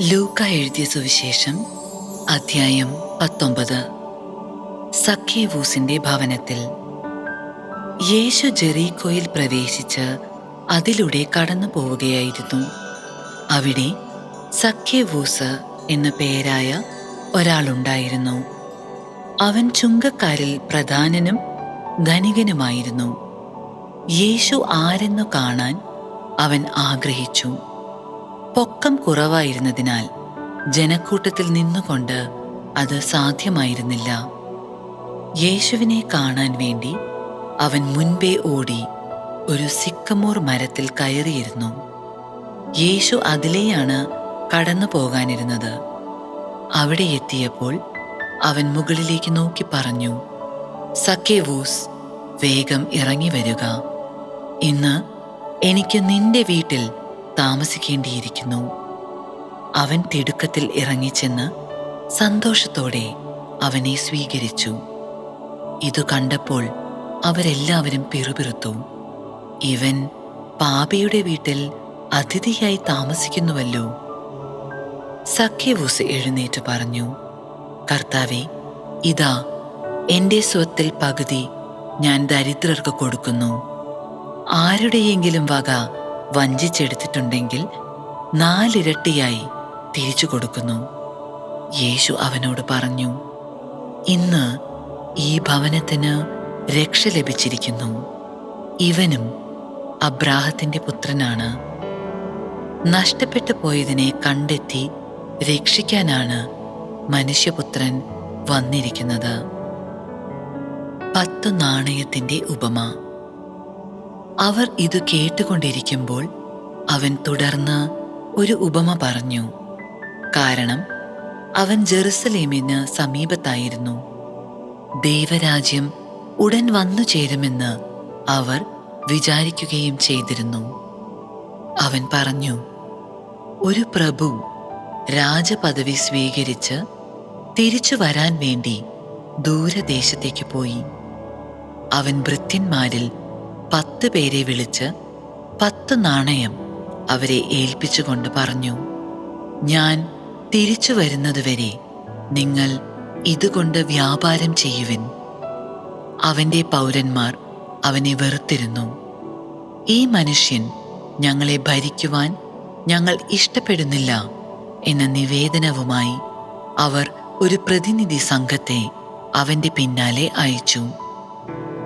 ലൂക്ക എഴുതിയ സുവിശേഷം അധ്യായം 19. സക്കേവൂസിന്റെ ഭവനത്തിൽ. യേശു ജെറീക്കോയിൽ പ്രവേശിച്ച് അതിലൂടെ കടന്നു പോവുകയായിരുന്നു. അവിടെ സക്കേവൂസ് എന്ന പേരായ ഒരാളുണ്ടായിരുന്നു. അവൻ ചുങ്കക്കാരിൽ പ്രധാനനും ധനികനുമായിരുന്നു. യേശു ആരെന്നു കാണാൻ അവൻ ആഗ്രഹിച്ചു. പൊക്കം കുറവായിരുന്നതിനാൽ ജനക്കൂട്ടത്തിൽ നിന്നുകൊണ്ട് അത് സാധ്യമായിരുന്നില്ല. യേശുവിനെ കാണാൻ വേണ്ടി അവൻ മുൻപേ ഓടി ഒരു സിക്കമോർ മരത്തിൽ കയറിയിരുന്നു. യേശു അതിലെയാണ് കടന്നു പോകാനിരുന്നത്. അവിടെ എത്തിയപ്പോൾ അവൻ മുകളിലേക്ക് നോക്കി പറഞ്ഞു, സക്കേവൂസ്, വേഗം ഇറങ്ങി വരിക. ഇന്ന് എനിക്ക് നിന്റെ വീട്ടിൽ താമസിക്കേണ്ടിയിരിക്കുന്നു. അവൻ തിടുക്കത്തിൽ ഇറങ്ങിച്ചെന്ന് സന്തോഷത്തോടെ അവനെ സ്വീകരിച്ചു. ഇതു കണ്ടപ്പോൾ അവരെല്ലാവരും പിറുപിറുത്തു, ഇവൻ പാപിയുടെ വീട്ടിൽ അതിഥിയായി താമസിക്കുന്നുവല്ലോ. സക്കേവൂസ് എഴുന്നേറ്റ് പറഞ്ഞു, കർത്താവേ, ഇതാ എൻ്റെ സ്വത്തിൽ പകുതി ഞാൻ ദരിദ്രർക്ക് കൊടുക്കുന്നു. ആരുടെയെങ്കിലും വക വഞ്ചിച്ചെടുത്തിട്ടുണ്ടെങ്കിൽ 4 ഇരട്ടിയായി തിരിച്ചു കൊടുക്കുന്നു. യേശു അവനോട് പറഞ്ഞു, ഇന്ന് ഈ ഭവനത്തിന് രക്ഷ ലഭിച്ചിരിക്കുന്നു. ഇവനും അബ്രാഹത്തിന്റെ പുത്രനാണ്. നഷ്ടപ്പെട്ടു പോയതിനെ കണ്ടെത്തി രക്ഷിക്കാനാണ് മനുഷ്യപുത്രൻ വന്നിരിക്കുന്നത്. 10 നാണയത്തിന്റെ ഉപമ. അവർ ഇത് കേട്ടുകൊണ്ടിരിക്കുമ്പോൾ അവൻ തുടർന്ന് ഒരു ഉപമ പറഞ്ഞു. കാരണം അവൻ ജെറുസലേമിന് സമീപത്തായിരുന്നു. ദൈവരാജ്യം ഉടൻ വന്നു ചേരുമെന്ന് അവർ വിചാരിക്കുകയും ചെയ്തിരുന്നു. അവൻ പറഞ്ഞു, ഒരു പ്രഭു രാജപദവി സ്വീകരിച്ച് തിരിച്ചു വരാൻ വേണ്ടി ദൂരദേശത്തേക്ക് പോയി. അവൻ ഭൃത്യന്മാരിൽ 10 പേരെ വിളിച്ച് 10 നാണയം അവരെ ഏൽപ്പിച്ചുകൊണ്ട് പറഞ്ഞു, ഞാൻ തിരിച്ചു വരുന്നതുവരെ നിങ്ങൾ ഇതുകൊണ്ട് വ്യാപാരം ചെയ്യുവിൻ. അവന്റെ പൗരന്മാർ അവനെ വെറുത്തിരുന്നു. ഈ മനുഷ്യൻ ഞങ്ങളെ ഭരിക്കുവാൻ ഞങ്ങൾ ഇഷ്ടപ്പെടുന്നില്ല എന്ന നിവേദനവുമായി അവർ ഒരു പ്രതിനിധി സംഘത്തെ അവന്റെ പിന്നാലെ അയച്ചു.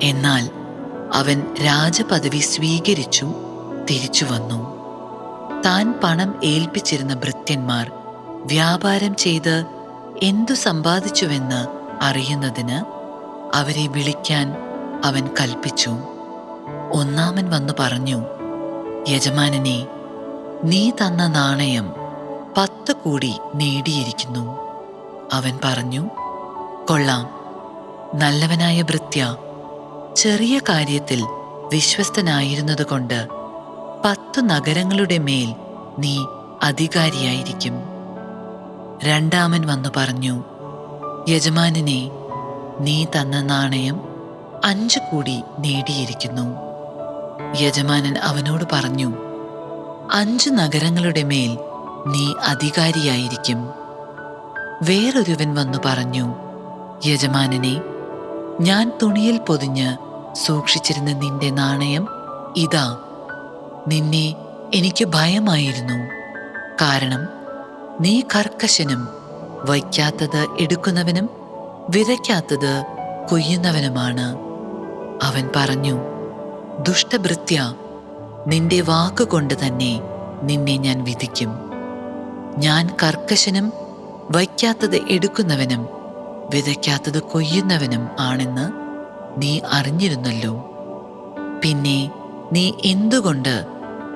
എന്നാൽ അവൻ രാജപദവി സ്വീകരിച്ചു തിരിച്ചു വന്നു. താൻ പണം ഏൽപ്പിച്ചിരുന്ന ഭൃത്യന്മാർ വ്യാപാരം ചെയ്ത് എന്തു സമ്പാദിച്ചുവെന്ന് അറിയുന്നതിന് അവരെ വിളിക്കാൻ അവൻ കൽപ്പിച്ചു. ഒന്നാമൻ വന്നു പറഞ്ഞു, യജമാനനെ, നീ തന്ന നാണയം 10 കൂടി നേടിയിരിക്കുന്നു. അവൻ പറഞ്ഞു, കൊള്ളാം, നല്ലവനായ ഭൃത്യ, ചെറിയ കാര്യത്തിൽ വിശ്വസ്തനായിരുന്നതുകൊണ്ട് 10 നഗരങ്ങളുടെ മേൽ നീ അധികാരിയായിരിക്കും. രണ്ടാമൻ വന്നു പറഞ്ഞു, യജമാനനെ, നീ തന്ന നാണയം 5 കൂടി നേടിയിരിക്കുന്നു. യജമാനൻ അവനോട് പറഞ്ഞു, 5 നഗരങ്ങളുടെ മേൽ നീ അധികാരിയായിരിക്കും. വേറൊരുവൻ വന്നു പറഞ്ഞു, യജമാനനെ, ഞാൻ തുണിയിൽ പൊതിഞ്ഞ് സൂക്ഷിച്ചിരുന്ന നിന്റെ നാണയം ഇതാ. നിന്നെ എനിക്ക് ഭയമായിരുന്നു. കാരണം നീ കർക്കശനും വയ്ക്കാത്തത് എടുക്കുന്നവനും വിതയ്ക്കാത്തത് കൊയ്യുന്നവനുമാണ്. അവൻ പറഞ്ഞു, ദുഷ്ടഭൃത്യ, നിന്റെ വാക്കുകൊണ്ട് തന്നെ നിന്നെ ഞാൻ വിധിക്കും. ഞാൻ കർക്കശനും വയ്ക്കാത്തത് എടുക്കുന്നവനും വിതയ്ക്കാത്തത് കൊയ്യുന്നവനും ആണെന്ന് നീ അറിഞ്ഞിരുന്നല്ലോ. പിന്നെ നീ എന്തുകൊണ്ട്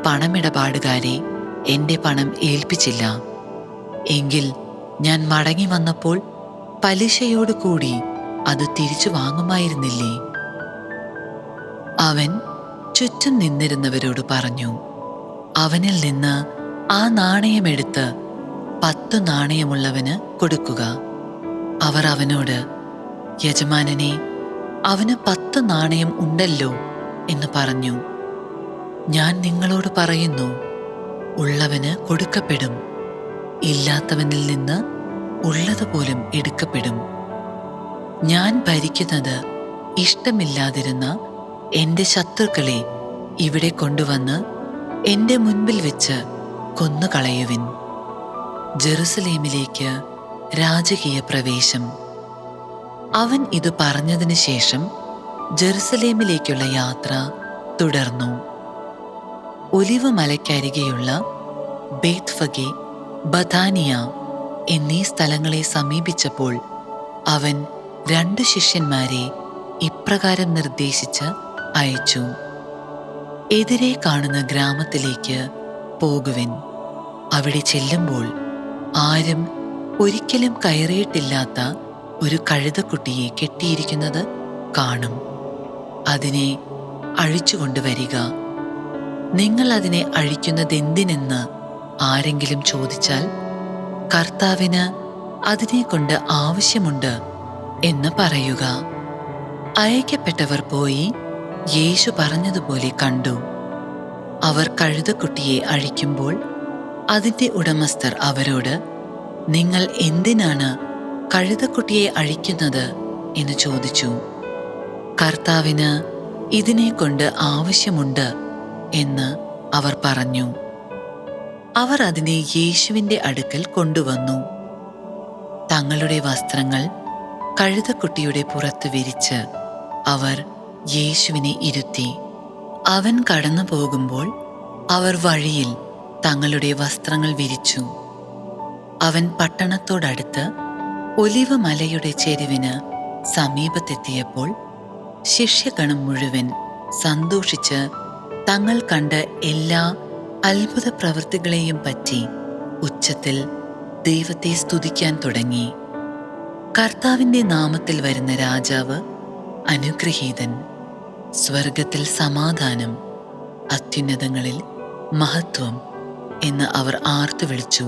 പണമിടപാടുകാരെ എൻ്റെ പണം ഏൽപ്പിച്ചില്ല? എങ്കിൽ ഞാൻ മടങ്ങി വന്നപ്പോൾ പലിശയോട് കൂടി അത് തിരിച്ചു വാങ്ങുമായിരുന്നില്ലേ? അവൻ ചുറ്റും നിന്നിരുന്നവരോട് പറഞ്ഞു, അവനിൽ നിന്ന് ആ നാണയമെടുത്ത് 10 നാണയമുള്ളവന് കൊടുക്കുക. അവർ അവനോട്, യജമാനനെ, അവന് 10 നാണയം ഉണ്ടല്ലോ എന്ന് പറഞ്ഞു. ഞാൻ നിങ്ങളോട് പറയുന്നു, ഉള്ളവന് കൊടുക്കപ്പെടും, ഇല്ലാത്തവനിൽ നിന്ന് ഉള്ളതുപോലും എടുക്കപ്പെടും. ഞാൻ ഭരിക്കുന്നത് ഇഷ്ടമില്ലാതിരുന്ന എൻ്റെ ശത്രുക്കളെ ഇവിടെ കൊണ്ടുവന്ന് എൻ്റെ മുൻപിൽ വെച്ച് കൊന്നുകളയുവിൻ. ജെറുസലേമിലേക്ക് രാജകീയ പ്രവേശം. അവൻ ഇത് പറഞ്ഞതിന് ശേഷം ജെറുസലേമിലേക്കുള്ള യാത്ര തുടർന്നു. ഒലിവ് മലയ്ക്കരികെയുള്ള ബേത്ത്ഫഗെ, ബഥാനിയ എന്നീ സ്ഥലങ്ങളെ സമീപിച്ചപ്പോൾ അവൻ 2 ശിഷ്യന്മാരെ ഇപ്രകാരം നിർദ്ദേശിച്ച് അയച്ചു: എതിരെ കാണുന്ന ഗ്രാമത്തിലേക്ക് പോകുവിൻ. അവിടെ ചെല്ലുമ്പോൾ ആരും ഒരിക്കലും കയറിയിട്ടില്ലാത്ത ഒരു കഴുതക്കുട്ടിയെ കെട്ടിയിരിക്കുന്നത് കാണും. അതിനെ അഴിച്ചുകൊണ്ടുവരിക. നിങ്ങൾ അതിനെ അഴിക്കുന്നതെന്തിനെന്ന് ആരെങ്കിലും ചോദിച്ചാൽ, കർത്താവിന് അതിനെക്കൊണ്ട് ആവശ്യമുണ്ട് എന്ന് പറയുക. അയക്കപ്പെട്ടവർ പോയി യേശു പറഞ്ഞതുപോലെ കണ്ടു. അവർ കഴുതക്കുട്ടിയെ അഴിക്കുമ്പോൾ അതിൻ്റെ ഉടമസ്ഥർ അവരോട്, നിങ്ങൾ എന്തിനാണ് കഴുതക്കുട്ടിയെ അഴിക്കുന്നത് എന്ന് ചോദിച്ചു. കർത്താവിന് ഇതിനെക്കൊണ്ട് ആവശ്യമുണ്ട് എന്ന് അവർ പറഞ്ഞു. അവർ അതിനെ യേശുവിൻ്റെ അടുക്കൽ കൊണ്ടുവന്നു. തങ്ങളുടെ വസ്ത്രങ്ങൾ കഴുതക്കുട്ടിയുടെ പുറത്ത് വിരിച്ച് അവർ യേശുവിനെ ഇരുത്തി. അവൻ കടന്നു പോകുമ്പോൾ അവർ വഴിയിൽ തങ്ങളുടെ വസ്ത്രങ്ങൾ വിരിച്ചു. അവൻ പട്ടണത്തോടടുത്ത് ഒലിവ് മലയുടെ ചെരുവിന് സമീപത്തെത്തിയപ്പോൾ ശിഷ്യഗണം മുഴുവൻ സന്തോഷിച്ച് തങ്ങൾ കണ്ട എല്ലാ അത്ഭുത പ്രവൃത്തികളെയും പറ്റി ഉച്ചത്തിൽ ദൈവത്തെ സ്തുതിക്കാൻ തുടങ്ങി. കർത്താവിൻ്റെ നാമത്തിൽ വരുന്ന രാജാവ് അനുഗ്രഹീതൻ. സ്വർഗത്തിൽ സമാധാനം, അത്യുന്നതങ്ങളിൽ മഹത്വം എന്ന് അവർ ആർത്തു വിളിച്ചു.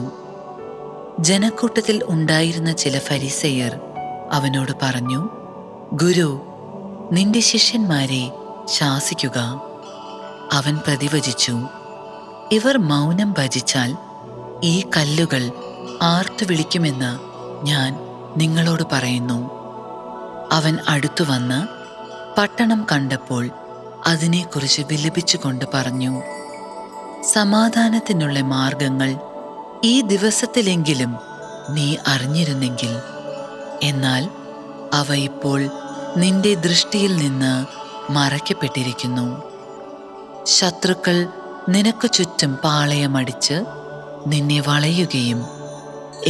ജനക്കൂട്ടത്തിൽ ഉണ്ടായിരുന്ന ചില ഫരിസേയർ അവനോട് പറഞ്ഞു: ഗുരു, നിന്റെ ശിഷ്യന്മാരെ ശാസിക്കുക. അവൻ പ്രതിവചിച്ചു: ഇവർ മൗനം ഭജിച്ചാൽ ഈ കല്ലുകൾ ആർത്തു വിളിക്കുമെന്ന് ഞാൻ നിങ്ങളോട് പറയുന്നു. അവൻ അടുത്തു വന്ന് പട്ടണം കണ്ടപ്പോൾ അതിനെക്കുറിച്ച് വിലപിച്ചുകൊണ്ട് പറഞ്ഞു: സമാധാനത്തിനുള്ള മാർഗങ്ങൾ ഈ ദിവസത്തിലെങ്കിലും നീ അറിഞ്ഞിരുന്നെങ്കിൽ. എന്നാൽ അവ ഇപ്പോൾ നിന്റെ ദൃഷ്ടിയിൽ നിന്ന് മറയ്ക്കപ്പെട്ടിരിക്കുന്നു. ശത്രുക്കൾ നിനക്ക് ചുറ്റും പാളയമടിച്ച് നിന്നെ വളയുകയും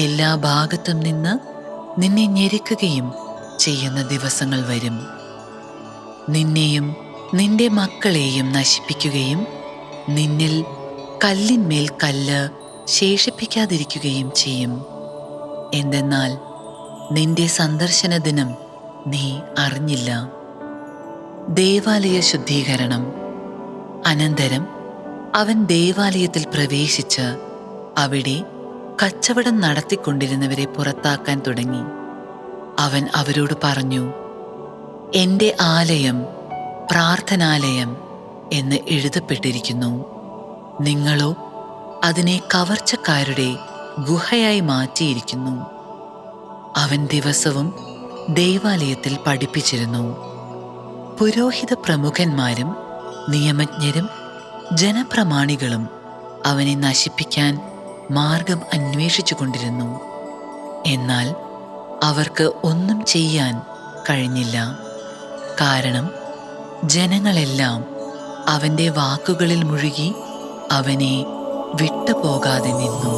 എല്ലാ ഭാഗത്തും നിന്ന് നിന്നെ ഞെരുക്കുകയും ചെയ്യുന്ന ദിവസങ്ങൾ വരും. നിന്നെയും നിന്റെ മക്കളെയും നശിപ്പിക്കുകയും നിന്നിൽ കല്ലിന്മേൽ കല്ല് ശേഷിപ്പിക്കാതിരിക്കുകയും ചെയ്യും. എന്തെന്നാൽ നിന്റെ സന്ദർശന ദിനം നീ അറിഞ്ഞില്ല. ദേവാലയ ശുദ്ധീകരണം. അനന്തരം അവൻ ദേവാലയത്തിൽ പ്രവേശിച്ച് അവിടെ കച്ചവടം നടത്തിക്കൊണ്ടിരുന്നവരെ പുറത്താക്കാൻ തുടങ്ങി. അവൻ അവരോട് പറഞ്ഞു: എൻ്റെ ആലയം പ്രാർത്ഥനാലയം എന്ന് എഴുതപ്പെട്ടിരിക്കുന്നു. നിങ്ങളോ അതിനെ കവർച്ചക്കാരുടെ ഗുഹയായി മാറ്റിയിരിക്കുന്നു. അവൻ ദിവസവും ദേവാലയത്തിൽ പഠിപ്പിച്ചിരുന്നു. പുരോഹിത പ്രമുഖന്മാരും നിയമജ്ഞരും ജനപ്രമാണികളും അവനെ നശിപ്പിക്കാൻ മാർഗം അന്വേഷിച്ചു കൊണ്ടിരുന്നു. എന്നാൽ അവർക്ക് ഒന്നും ചെയ്യാൻ കഴിഞ്ഞില്ല. കാരണം ജനങ്ങളെല്ലാം അവൻ്റെ വാക്കുകളിൽ മുഴുകി അവനെ വിട്ടുപോകാതെ നിന്നു.